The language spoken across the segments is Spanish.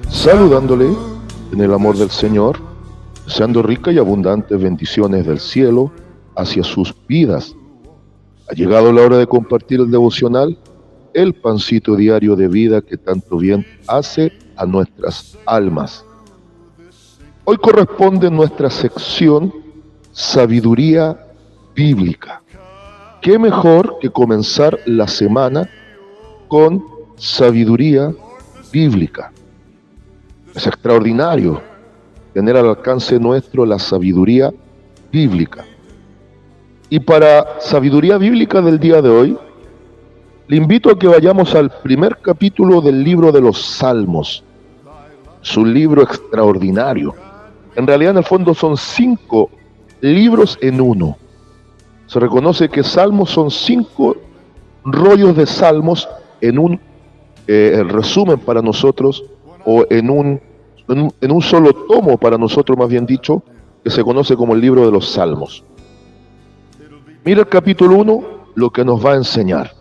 Saludándole en el amor del Señor, deseando ricas y abundantes bendiciones del cielo hacia sus vidas. Ha llegado la hora de compartir el devocional, el pancito diario de vida que tanto bien hace a nuestras almas. Hoy corresponde nuestra sección Sabiduría Bíblica. ¿Qué mejor que comenzar la semana con sabiduría bíblica? Es extraordinario tener al alcance nuestro la sabiduría bíblica. Y para sabiduría bíblica del día de hoy, le invito a que vayamos al primer capítulo del libro de los Salmos. Es un libro extraordinario. En realidad, en el fondo, son 5 libros en uno. Se reconoce que Salmos son 5 rollos de Salmos en un resumen para nosotros, o en un solo tomo para nosotros, más bien dicho, que se conoce como el libro de los Salmos. Mira el capítulo 1, lo que nos va a enseñar.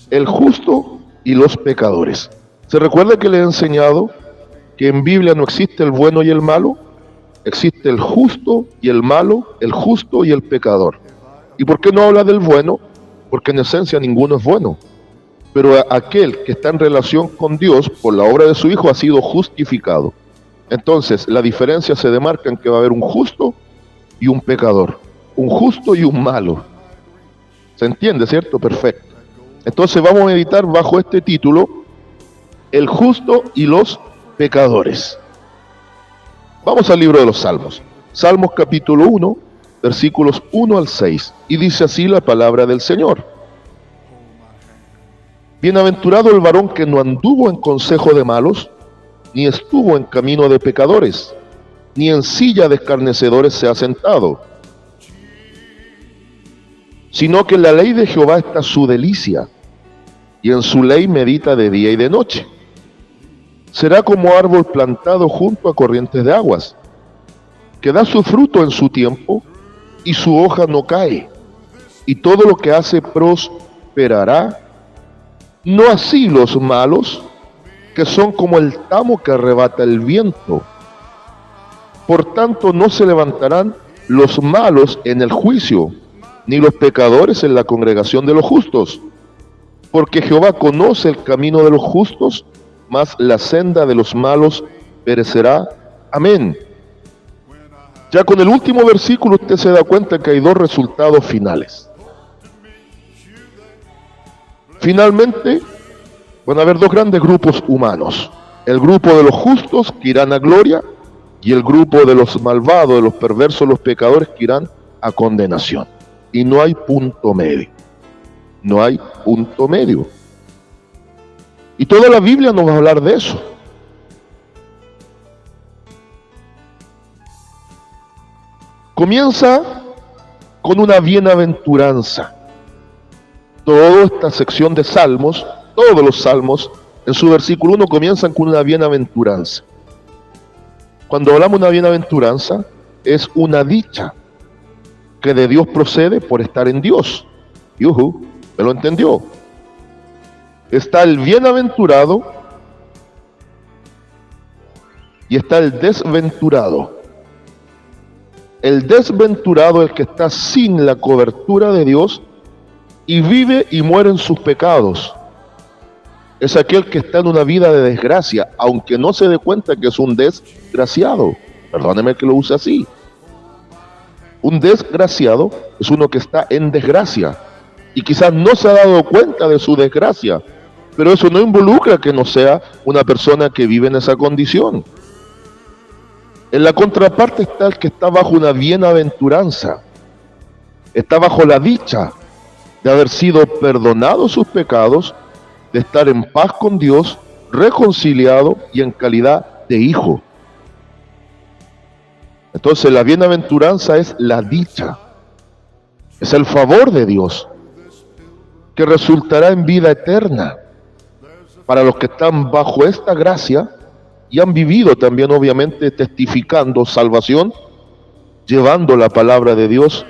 El justo y los pecadores. ¿Se recuerda que le he enseñado que en Biblia no existe el bueno y el malo? Existe el justo y el malo, el justo y el pecador. ¿Y por qué no habla del bueno? Porque en esencia ninguno es bueno. Pero aquel que está en relación con Dios por la obra de su Hijo ha sido justificado. Entonces la diferencia se demarca en que va a haber un justo y un pecador, un justo y un malo. ¿Se entiende, cierto? Perfecto. Entonces vamos a meditar bajo este título, el justo y los pecadores. Vamos al libro de los Salmos. Salmos capítulo 1, versículos 1 al 6. Y dice así la palabra del Señor. Bienaventurado el varón que no anduvo en consejo de malos, ni estuvo en camino de pecadores, ni en silla de escarnecedores se ha sentado, sino que en la ley de Jehová está su delicia, y en su ley medita de día y de noche. Será como árbol plantado junto a corrientes de aguas, que da su fruto en su tiempo, y su hoja no cae, y todo lo que hace prosperará. No así los malos, que son como el tamo que arrebata el viento. Por tanto, no se levantarán los malos en el juicio, ni los pecadores en la congregación de los justos. Porque Jehová conoce el camino de los justos, mas la senda de los malos perecerá. Amén. Ya con el último versículo usted se da cuenta que hay 2 resultados finales. Finalmente, van a haber 2 grandes grupos humanos. El grupo de los justos que irán a gloria y el grupo de los malvados, de los perversos, los pecadores que irán a condenación. Y no hay punto medio. No hay punto medio. Y toda la Biblia nos va a hablar de eso. Comienza con una bienaventuranza. Toda esta sección de Salmos, todos los Salmos, en su versículo 1 comienzan con una bienaventuranza. Cuando hablamos de una bienaventuranza, es una dicha que de Dios procede por estar en Dios. ¡Yujú! ¿Me lo entendió? Está el bienaventurado y está el desventurado. El desventurado es el que está sin la cobertura de Dios y vive y muere en sus pecados. Es aquel que está en una vida de desgracia, aunque no se dé cuenta que es un desgraciado. Perdóneme que lo use así. Un desgraciado es uno que está en desgracia y quizás no se ha dado cuenta de su desgracia, pero eso no involucra que no sea una persona que vive en esa condición. En la contraparte está el que está bajo una bienaventuranza, está bajo la dicha de haber sido perdonado sus pecados, de estar en paz con Dios, reconciliado y en calidad de hijo. Entonces la bienaventuranza es la dicha, es el favor de Dios, que resultará en vida eterna para los que están bajo esta gracia y han vivido también obviamente testificando salvación, llevando la palabra de Dios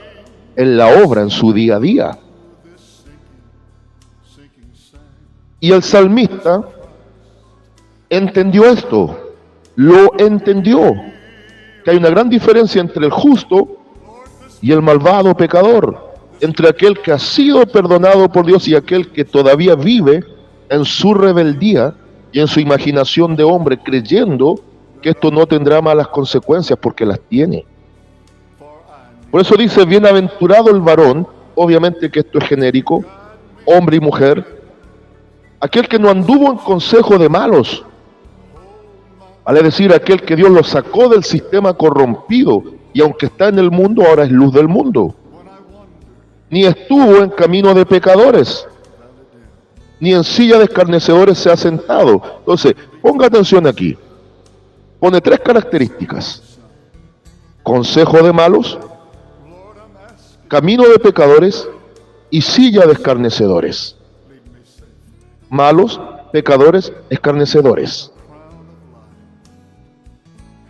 en la obra, en su día a día. Y el salmista entendió esto, lo entendió, que hay una gran diferencia entre el justo y el malvado pecador, entre aquel que ha sido perdonado por Dios y aquel que todavía vive en su rebeldía y en su imaginación de hombre, creyendo que esto no tendrá malas consecuencias, porque las tiene. Por eso dice, bienaventurado el varón, obviamente que esto es genérico, hombre y mujer, aquel que no anduvo en consejo de malos, vale decir, aquel que Dios lo sacó del sistema corrompido, y aunque está en el mundo, ahora es luz del mundo. Ni estuvo en camino de pecadores, ni en silla de escarnecedores se ha sentado. Entonces, ponga atención aquí. Pone 3 características: consejo de malos, camino de pecadores y silla de escarnecedores. Malos, pecadores, escarnecedores.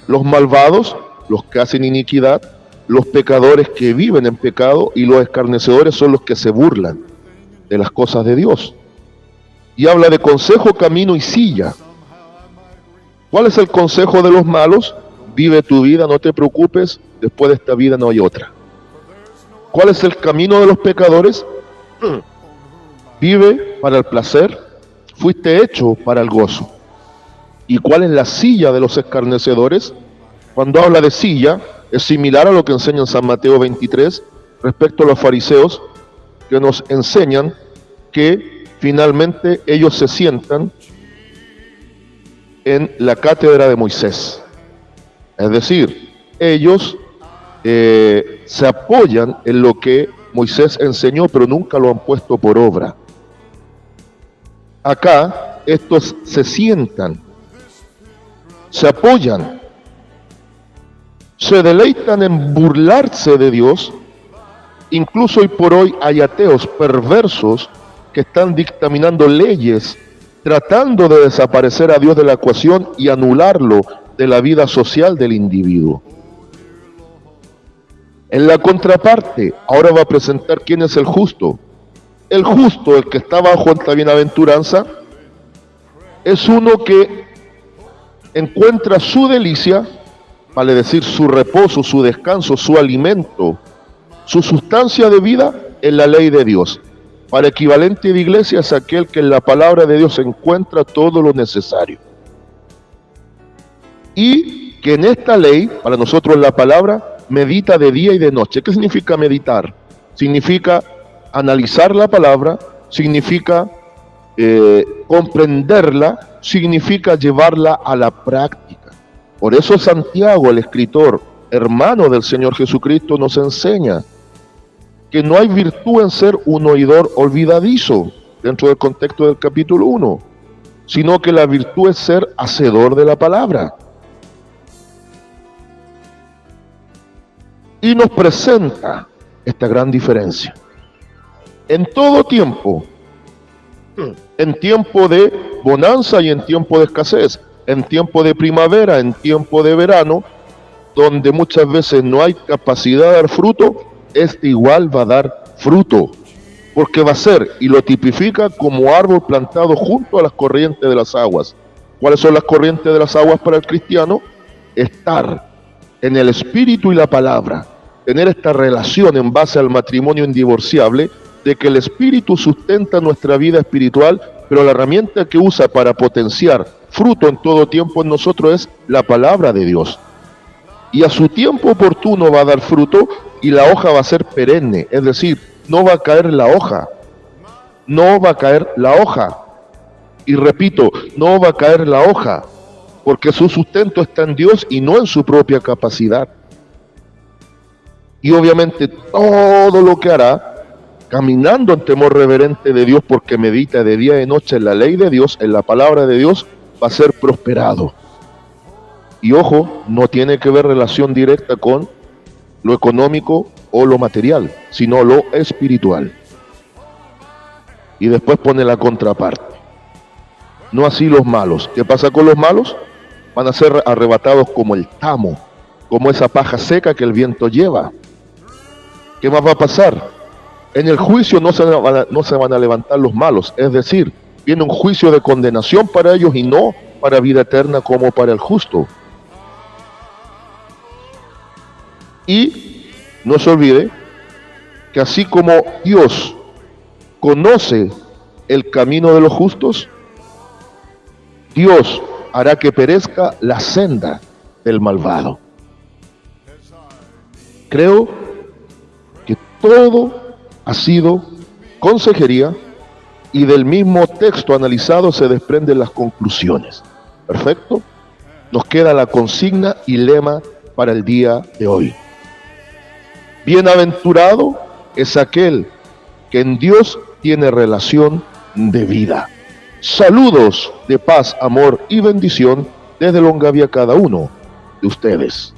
Los malvados, los que hacen iniquidad, los pecadores que viven en pecado, y los escarnecedores son los que se burlan de las cosas de Dios. Y habla de consejo, camino y silla. ¿Cuál es el consejo de los malos? Vive tu vida, no te preocupes, después de esta vida no hay otra. ¿Cuál es el camino de los pecadores? Vive para el placer, fuiste hecho para el gozo. ¿Y cuál es la silla de los escarnecedores? Cuando habla de silla, es similar a lo que enseña en San Mateo 23 respecto a los fariseos, que nos enseñan que finalmente ellos se sientan en la cátedra de Moisés. Es decir, ellos se apoyan en lo que Moisés enseñó, pero nunca lo han puesto por obra. Acá estos se sientan, se apoyan, se deleitan en burlarse de Dios. Incluso hoy por hoy hay ateos perversos que están dictaminando leyes, tratando de desaparecer a Dios de la ecuación y anularlo de la vida social del individuo. En la contraparte, ahora va a presentar quién es el justo. El justo, el que está bajo esta bienaventuranza, es uno que encuentra su delicia, vale decir su reposo, su descanso, su alimento, su sustancia de vida en la ley de Dios. Para equivalente de iglesia es aquel que en la palabra de Dios encuentra todo lo necesario. Y que en esta ley, para nosotros la palabra, medita de día y de noche. ¿Qué significa meditar? Significa analizar la palabra, significa comprenderla, significa llevarla a la práctica. Por eso Santiago, el escritor, hermano del Señor Jesucristo, nos enseña que no hay virtud en ser un oidor olvidadizo, dentro del contexto del capítulo 1, sino que la virtud es ser hacedor de la palabra. Y nos presenta esta gran diferencia. En todo tiempo, en tiempo de bonanza y en tiempo de escasez, en tiempo de primavera, en tiempo de verano, donde muchas veces no hay capacidad de dar fruto, este igual va a dar fruto, porque va a ser, y lo tipifica como árbol plantado junto a las corrientes de las aguas. ¿Cuáles son las corrientes de las aguas para el cristiano? Estar en el espíritu y la palabra, tener esta relación en base al matrimonio indivorciable, de que el espíritu sustenta nuestra vida espiritual, pero la herramienta que usa para potenciar fruto en todo tiempo en nosotros es la palabra de Dios. Y a su tiempo oportuno va a dar fruto, y la hoja va a ser perenne, es decir, no va a caer la hoja, no va a caer la hoja. Y repito, no va a caer la hoja, porque su sustento está en Dios y no en su propia capacidad. Y obviamente todo lo que hará, caminando en temor reverente de Dios, porque medita de día y de noche en la ley de Dios, en la palabra de Dios, va a ser prosperado. Y ojo, no tiene que ver relación directa con lo económico o lo material, sino lo espiritual. Y después pone la contraparte. No así los malos. ¿Qué pasa con los malos? Van a ser arrebatados como el tamo, como esa paja seca que el viento lleva. ¿Qué más va a pasar? En el juicio no se van a levantar los malos, es decir, viene un juicio de condenación para ellos y no para vida eterna como para el justo. Y no se olvide que así como Dios conoce el camino de los justos, Dios hará que perezca la senda del malvado. Creo que todo ha sido consejería y del mismo texto analizado se desprenden las conclusiones. Perfecto. Nos queda la consigna y lema para el día de hoy. Bienaventurado es aquel que en Dios tiene relación de vida. Saludos de paz, amor y bendición desde Longavia cada uno de ustedes.